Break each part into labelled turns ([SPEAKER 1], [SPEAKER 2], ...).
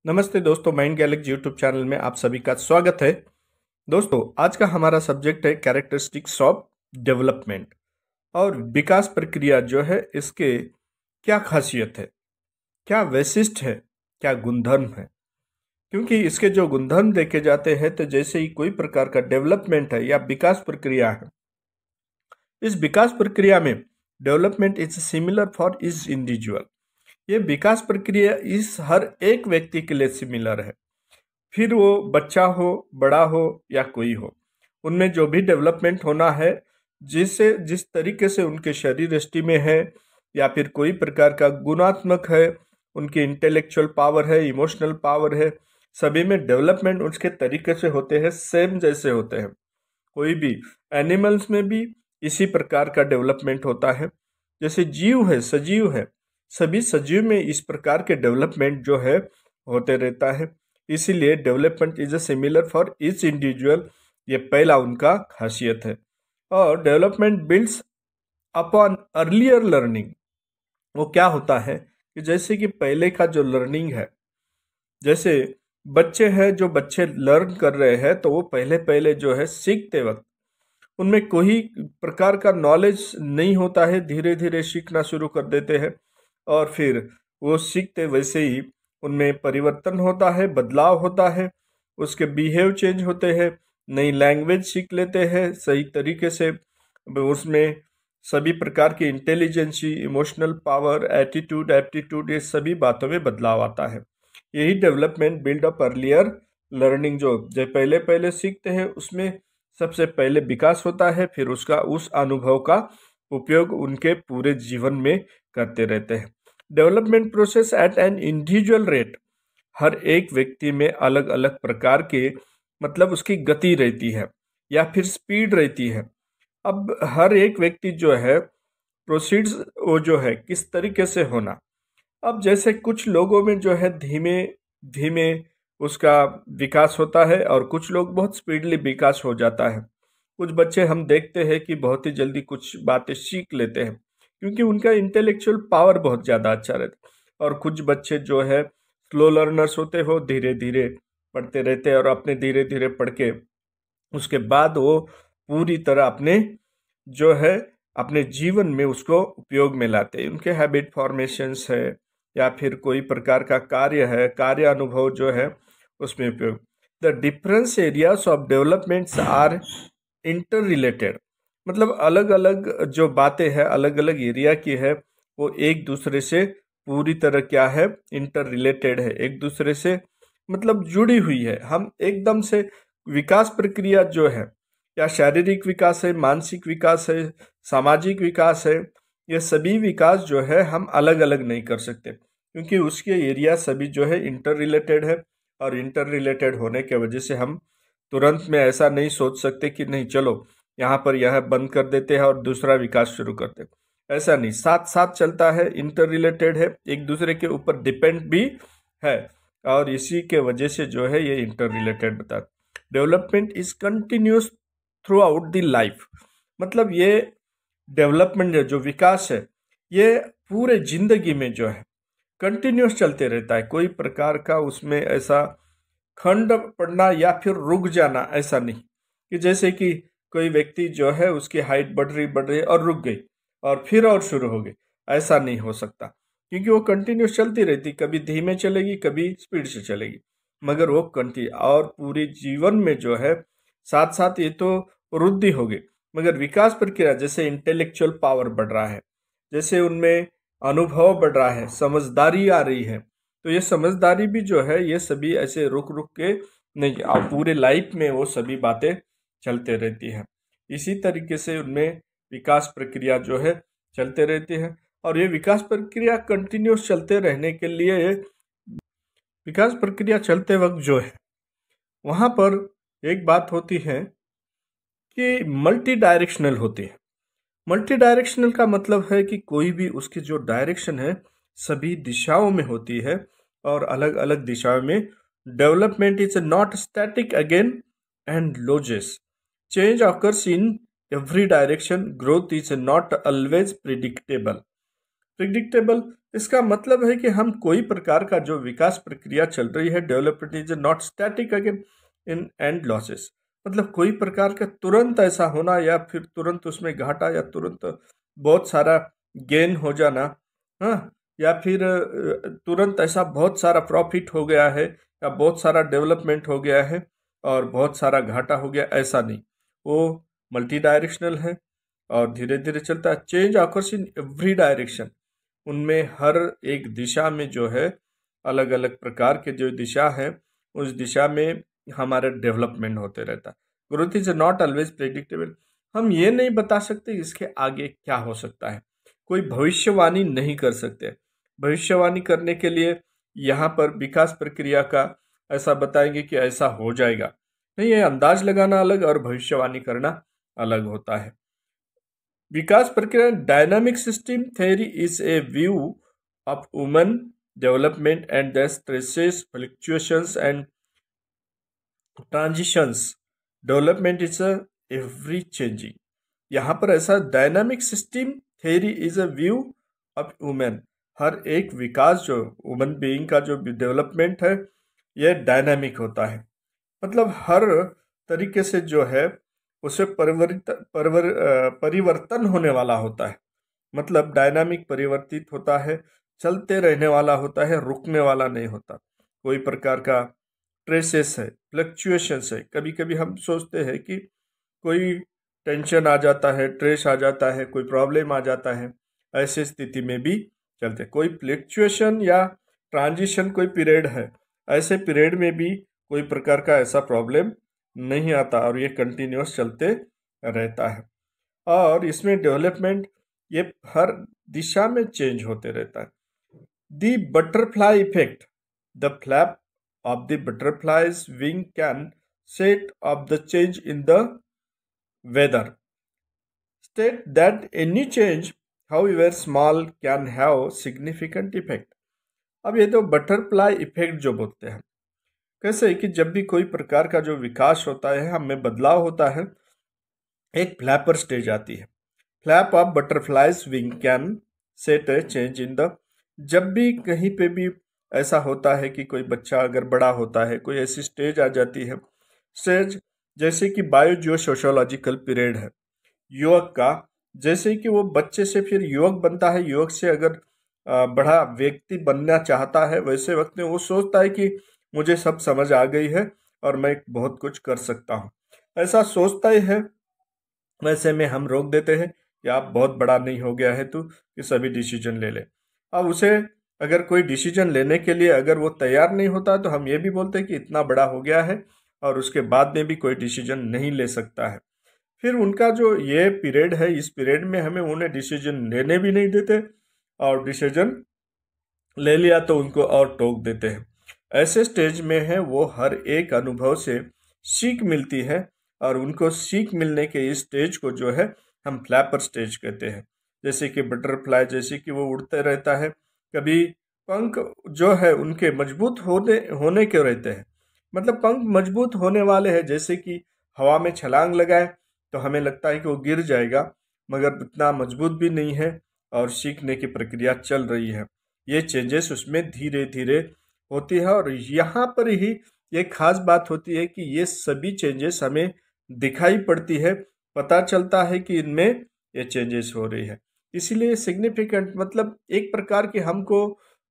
[SPEAKER 1] नमस्ते दोस्तों, mind Galaxy YouTube channel में आप सभी का स्वागत है। दोस्तों, आज का हमारा सब्जेक्ट है कैरेक्टरिस्टिक्स ऑफ डेवलपमेंट और विकास प्रक्रिया जो है इसके क्या खासियत है, क्या वैशिष्ट है, क्या गुणधर्म है। क्योंकि इसके जो गुणधर्म देखे जाते हैं तो जैसे ही कोई प्रकार का डेवलपमेंट है या विकास प्रक्रिया है, इस विकास प्रक्रिया में development is similar for each individual. ये विकास प्रक्रिया इस हर एक व्यक्ति के लिए सिमिलर है, फिर वो बच्चा हो, बड़ा हो या कोई हो। उनमें जो भी डेवलपमेंट होना है, जिस तरीके से उनके शरीर यष्टि में है या फिर कोई प्रकार का गुणात्मक है, उनकी इंटेलेक्चुअल पावर है, इमोशनल पावर है, सभी में डेवलपमेंट उसके तरीके से होते हैं, सेम जैसे होते हैं। कोई भी एनिमल्स में भी इसी प्रकार का डेवलपमेंट होता है। जैसे जीव है, सजीव है, सभी सजीव में इस प्रकार के डेवलपमेंट जो है होते रहता है। इसीलिए development is a similar for each individual, ये पहला उनका खासियत है। और development builds upon earlier learning. वो क्या होता है कि जैसे कि पहले का जो लर्निंग है, जैसे बच्चे हैं, जो बच्चे लर्न कर रहे हैं तो वो पहले पहले जो है सीखते वक्त उनमें कोई प्रकार का नॉलेज नहीं होता है, धीरे धीरे सीखना शुरू कर देते हैं और फिर वो सीखते वैसे ही उनमें परिवर्तन होता है, बदलाव होता है, उसके बिहेव चेंज होते हैं, नई लैंग्वेज सीख लेते हैं सही तरीके से। उसमें सभी प्रकार की intelligence, emotional power, attitude, aptitude, ये सभी बातों में बदलाव आता है। यही development build up earlier learning जो पहले पहले सीखते हैं उसमें सबसे पहले विकास होता है, फिर उसका उस अनुभव का उपयोग उनके पूरे जीवन में करते रहते हैं। Development process at an individual rate, हर एक व्यक्ति में अलग अलग प्रकार के मतलब उसकी गति रहती है या फिर स्पीड रहती है। अब हर एक व्यक्ति जो है प्रोसीड्स वो जो है किस तरीके से होना। अब जैसे कुछ लोगों में जो है धीमे धीमे उसका विकास होता है और कुछ लोग बहुत स्पीडली विकास हो जाता है। कुछ बच्चे हम देखते हैं कि बहुत ही जल्दी कुछ बातें सीख लेते हैं क्योंकि उनका इंटेलेक्चुअल पावर बहुत ज़्यादा अच्छा रहता है। और कुछ बच्चे जो है स्लो लर्नर्स होते हो, धीरे धीरे पढ़ते रहते हैं और अपने धीरे धीरे पढ़ के उसके बाद वो पूरी तरह अपने जो है अपने जीवन में उसको उपयोग में लाते हैं। उनके हैबिट फॉर्मेशंस है या फिर कोई प्रकार का कार्य है, कार्य अनुभव जो है उसमें उपयोग। The difference areas of developments are inter related, मतलब अलग अलग जो बातें हैं अलग अलग एरिया की है, वो एक दूसरे से पूरी तरह क्या है, इंटर रिलेटेड है, एक दूसरे से मतलब जुड़ी हुई है। हम एकदम से विकास प्रक्रिया जो है, या शारीरिक विकास है, मानसिक विकास है, सामाजिक विकास है, ये सभी विकास जो है हम अलग अलग नहीं कर सकते क्योंकि उसके एरिया सभी जो है इंटर रिलेटेड है। और इंटर रिलेटेड होने के वजह से हम तुरंत में ऐसा नहीं सोच सकते कि नहीं चलो यहाँ पर यह बंद कर देते हैं और दूसरा विकास शुरू करते हैं। ऐसा नहीं, साथ साथ चलता है, इंटर रिलेटेड है, एक दूसरे के ऊपर डिपेंड भी है और इसी के वजह से जो है ये इंटर रिलेटेड बता। Development is continuous through out the life, मतलब ये डेवलपमेंट जो विकास है ये पूरे जिंदगी में जो है कंटिन्यूस चलते रहता है। कोई प्रकार का उसमें ऐसा खंड पड़ना या फिर रुक जाना ऐसा नहीं कि जैसे कि कोई व्यक्ति जो है उसकी हाइट बढ़ रही और रुक गई और फिर और शुरू हो गई, ऐसा नहीं हो सकता क्योंकि वो कंटिन्यूस चलती रहती, कभी धीमे चलेगी कभी स्पीड से चलेगी, मगर वो कंटिन्यू और पूरे जीवन में जो है साथ साथ ये तो वृद्धि होगी। मगर विकास प्रक्रिया जैसे इंटेलेक्चुअल पावर बढ़ रहा है, जैसे उनमें अनुभव बढ़ रहा है, समझदारी आ रही है, तो ये समझदारी भी जो है ये सभी ऐसे रुक रुक के नहीं, आप पूरे लाइफ में वो सभी बातें चलते रहती हैं। इसी तरीके से उनमें विकास प्रक्रिया जो है चलते रहती है। और ये विकास प्रक्रिया कंटिन्यूस चलते रहने के लिए विकास प्रक्रिया चलते वक्त जो है वहाँ पर एक बात होती है कि मल्टी डायरेक्शनल होती है। मल्टी डायरेक्शनल का मतलब है कि कोई भी उसकी जो डायरेक्शन है सभी दिशाओं में होती है और अलग अलग दिशाओं में। Development is not static again and lodges, change occurs in every direction, growth is not always predictable. Predictable इसका मतलब है कि हम कोई प्रकार का जो विकास प्रक्रिया चल रही है, development is not static again in and losses, मतलब कोई प्रकार का तुरंत ऐसा होना या फिर तुरंत उसमें घाटा या तुरंत बहुत सारा गेन हो जाना, हाँ, या फिर तुरंत ऐसा बहुत सारा प्रॉफिट हो गया है या बहुत सारा डेवलपमेंट हो गया है और बहुत सारा घाटा हो गया, ऐसा नहीं। वो मल्टी डायरेक्शनल है और धीरे धीरे चलता है। Change occurs in every direction, उनमें हर एक दिशा में जो है अलग अलग प्रकार के जो दिशा है उस दिशा में हमारा डेवलपमेंट होते रहता है। Growth is not always predictable, हम ये नहीं बता सकते इसके आगे क्या हो सकता है, कोई भविष्यवाणी नहीं कर सकते। भविष्यवाणी करने के लिए यहाँ पर विकास प्रक्रिया का ऐसा बताएंगे कि ऐसा हो जाएगा, नहीं, ये अंदाज लगाना अलग और भविष्यवाणी करना अलग होता है। विकास प्रक्रिया dynamic system theory is a view of human development and the stresses, fluctuations and transitions. Development is every changing. यहाँ पर ऐसा dynamic system theory is a view of human, हर एक विकास जो ह्यूमन बीइंग का जो डेवलपमेंट है ये डायनामिक होता है, मतलब हर तरीके से जो है उसे परिवर्तन होने वाला होता है, मतलब डायनामिक परिवर्तित होता है, चलते रहने वाला होता है, रुकने वाला नहीं होता। कोई प्रकार का ट्रेसेस है, फ्लक्चुएशंस है, कभी कभी हम सोचते हैं कि कोई टेंशन आ जाता है, ट्रेस आ जाता है, कोई प्रॉब्लम आ जाता है, ऐसे स्थिति में भी चलते, कोई फ्लक्चुएशन या ट्रांजिशन कोई पीरियड है, ऐसे पीरियड में भी कोई प्रकार का ऐसा प्रॉब्लम नहीं आता और ये कंटिन्यूस चलते रहता है। और इसमें डेवलपमेंट ये हर दिशा में चेंज होते रहता है। The butterfly effect, the flap of the butterfly's wing can set off the change in the weather. State that any change, however small, can have significant effect. अब ये तो बटरफ्लाई इफेक्ट जो बोलते हैं, कैसे कि जब भी कोई प्रकार का जो विकास होता है, हमें बदलाव होता है, एक फ्लैपर स्टेज आती है। Flap of butterflies wing can set A change in the, जब भी कहीं पे भी ऐसा होता है कि कोई बच्चा अगर बड़ा होता है, कोई ऐसी स्टेज आ जाती है, स्टेज जैसे कि बायो जो सोशोलॉजिकल पीरियड है युवक का, जैसे कि वो बच्चे से फिर युवक बनता है, युवक से अगर बड़ा व्यक्ति बनना चाहता है, वैसे वक्त में वो सोचता है कि मुझे सब समझ आ गई है और मैं बहुत कुछ कर सकता हूँ, ऐसा सोचता ही है। वैसे में हम रोक देते हैं कि आप बहुत बड़ा नहीं हो गया है तू कि सभी डिसीजन ले ले। अब उसे अगर कोई डिसीजन लेने के लिए अगर वो तैयार नहीं होता तो हम ये भी बोलते हैं कि इतना बड़ा हो गया है और उसके बाद में भी कोई डिसीजन नहीं ले सकता है। फिर उनका जो ये पीरियड है, इस पीरियड में हमें उन्हें डिसीजन लेने भी नहीं देते और डिसीजन ले लिया तो उनको और टोक देते हैं। ऐसे स्टेज में है वो हर एक अनुभव से सीख मिलती है और उनको सीख मिलने के इस स्टेज को जो है हम फ्लैपर स्टेज कहते हैं। जैसे कि बटरफ्लाई, जैसे कि वो उड़ते रहता है, कभी पंख जो है उनके मजबूत होने के रहते हैं, मतलब पंख मजबूत होने वाले हैं, जैसे कि हवा में छलांग लगाए तो हमें लगता है कि वो गिर जाएगा, मगर उतना मजबूत भी नहीं है और सीखने की प्रक्रिया चल रही है। ये चेंजेस उसमें धीरे धीरे होती है और यहाँ पर ही ये खास बात होती है कि ये सभी चेंजेस हमें दिखाई पड़ती है, पता चलता है कि इनमें ये चेंजेस हो रही है। इसीलिए सिग्निफिकेंट मतलब एक प्रकार की हमको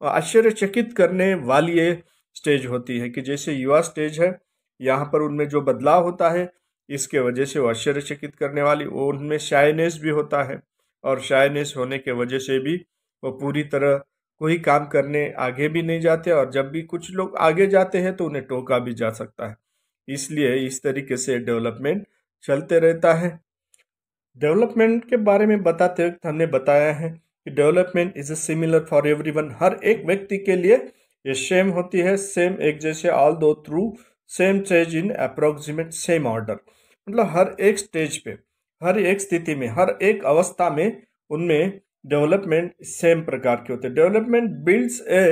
[SPEAKER 1] आश्चर्यचकित करने वाली ये स्टेज होती है कि जैसे युवा स्टेज है, यहाँ पर उनमें जो बदलाव होता है इसके वजह से वो आश्चर्यचकित करने वाली, वो उनमें शायनेस भी होता है और शायनेस होने के वजह से भी वो पूरी तरह कोई काम करने आगे भी नहीं जाते और जब भी कुछ लोग आगे जाते हैं तो उन्हें टोका भी जा सकता है। इसलिए इस तरीके से डेवलपमेंट चलते रहता है। डेवलपमेंट के बारे में बताते वक्त हमने बताया है कि development is similar for everyone, हर एक व्यक्ति के लिए ये सेम होती है, सेम एक जैसे, ऑल दो थ्रू सेम स्टेज इन अप्रोक्सीमेट सेम ऑर्डर, मतलब हर एक स्टेज पे, हर एक स्थिति में, हर एक अवस्था में उनमें डेवलपमेंट सेम प्रकार के होते हैं। डेवलपमेंट बिल्ड्स ए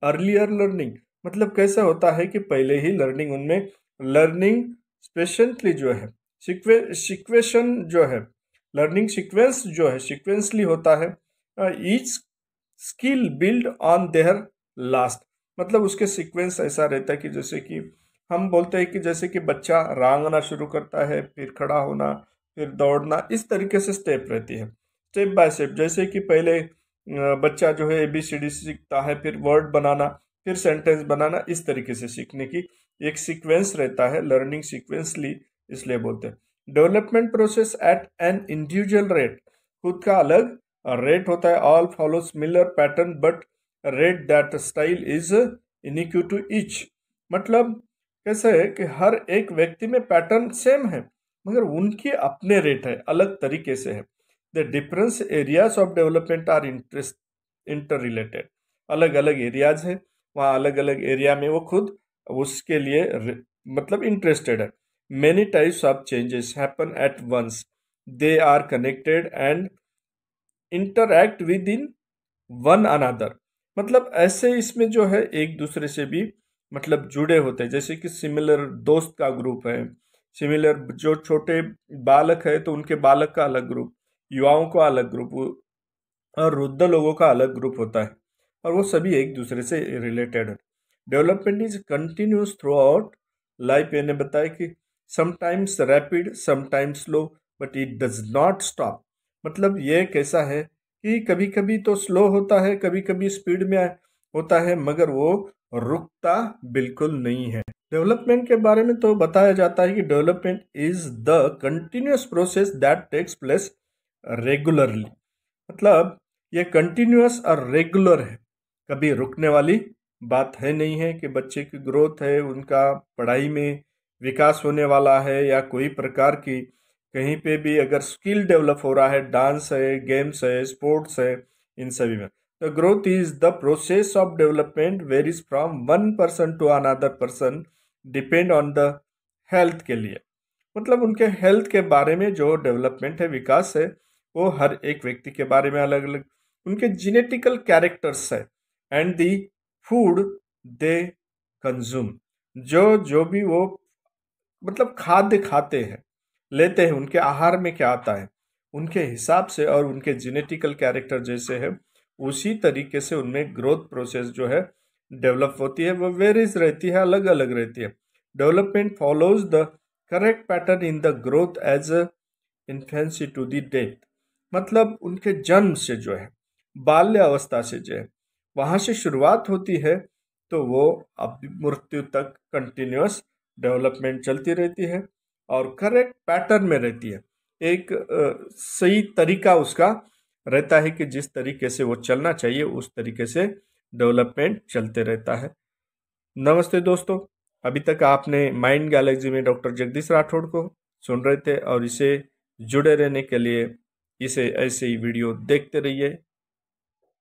[SPEAKER 1] अर्लियर लर्निंग, मतलब कैसा होता है कि पहले ही लर्निंग उनमें लर्निंग स्पेशली जो है सिक्वेशन जो है, लर्निंग सीक्वेंस जो है सिक्वेंसली होता है। Each skill build on their last. मतलब उसके सीक्वेंस ऐसा रहता है कि जैसे कि हम बोलते हैं कि जैसे कि बच्चा रांगना शुरू करता है, फिर खड़ा होना, फिर दौड़ना, इस तरीके से स्टेप रहती है, स्टेप बाय स्टेप। जैसे कि पहले बच्चा जो है ABCD सीखता है, फिर वर्ड बनाना, फिर सेंटेंस बनाना, इस तरीके से सीखने की एक सीक्वेंस रहता है, लर्निंग सीक्वेंसली इसलिए बोलते हैं। Development process at an individual rate, खुद का अलग रेट होता है। All follow similar pattern but rate that style is unique to each. मतलब कैसे है कि हर एक व्यक्ति में पैटर्न सेम है, मगर उनके अपने रेट है, अलग तरीके से है। The difference areas of development are inter related. अलग अलग एरियाज है, वहाँ अलग अलग एरिया में वो खुद उसके लिए मतलब इंटरेस्टेड है। Many types of changes happen at once, they are connected and interact with in one another. मतलब ऐसे इसमें जो है एक दूसरे से भी मतलब जुड़े होते हैं। जैसे कि सिमिलर दोस्त का ग्रुप है, सिमिलर जो छोटे बालक है तो उनके बालक का अलग ग्रुप, युवाओं का अलग ग्रुप, और वृद्ध लोगों का अलग ग्रुप होता है, और वो सभी एक दूसरे से रिलेटेड है। Development is continuous through out life. मैंने बताया कि sometimes rapid, sometimes slow, but it does not stop. मतलब ये कैसा है कि कभी कभी तो स्लो होता है, कभी कभी स्पीड में होता है, मगर वो रुकता बिल्कुल नहीं है। डेवलपमेंट के बारे में तो बताया जाता है कि development is the continuous process that takes place regularly. मतलब ये कंटिन्यूअस और रेगुलर है, कभी रुकने वाली बात है नहीं है कि बच्चे की ग्रोथ है, उनका पढ़ाई में विकास होने वाला है, या कोई प्रकार की कहीं पे भी अगर स्किल डेवलप हो रहा है, डांस है, गेम्स है, स्पोर्ट्स है, इन सभी में। The growth is the process of development varies from one person to another person, depend on the health के लिए। मतलब उनके हेल्थ के बारे में जो डेवलपमेंट है, विकास है, वो हर एक व्यक्ति के बारे में अलग अलग उनके जेनेटिकल कैरेक्टर्स है, and the food they consume, जो जो भी वो मतलब खाद्य खाते हैं, लेते हैं, उनके आहार में क्या आता है, उनके हिसाब से और उनके जेनेटिकल कैरेक्टर जैसे है, उसी तरीके से उनमें ग्रोथ प्रोसेस जो है डेवलप होती है, वो वेरीज रहती है, अलग अलग रहती है। Development follows the correct pattern in the growth as infancy to the death. मतलब उनके जन्म से जो है, बाल्य अवस्था से जो है, वहाँ से शुरुआत होती है, तो वो अब मृत्यु तक कंटिन्यूअस डेवलपमेंट चलती रहती है, और करेक्ट पैटर्न में रहती है। एक सही तरीका उसका रहता है कि जिस तरीके से वो चलना चाहिए उस तरीके से डेवलपमेंट चलते रहता है। नमस्ते दोस्तों, अभी तक आपने माइंड गैलेक्सी में डॉक्टर जगदीश राठौड़ को सुन रहे थे, और इसे जुड़े रहने के लिए इसे ऐसे ही वीडियो देखते रहिए।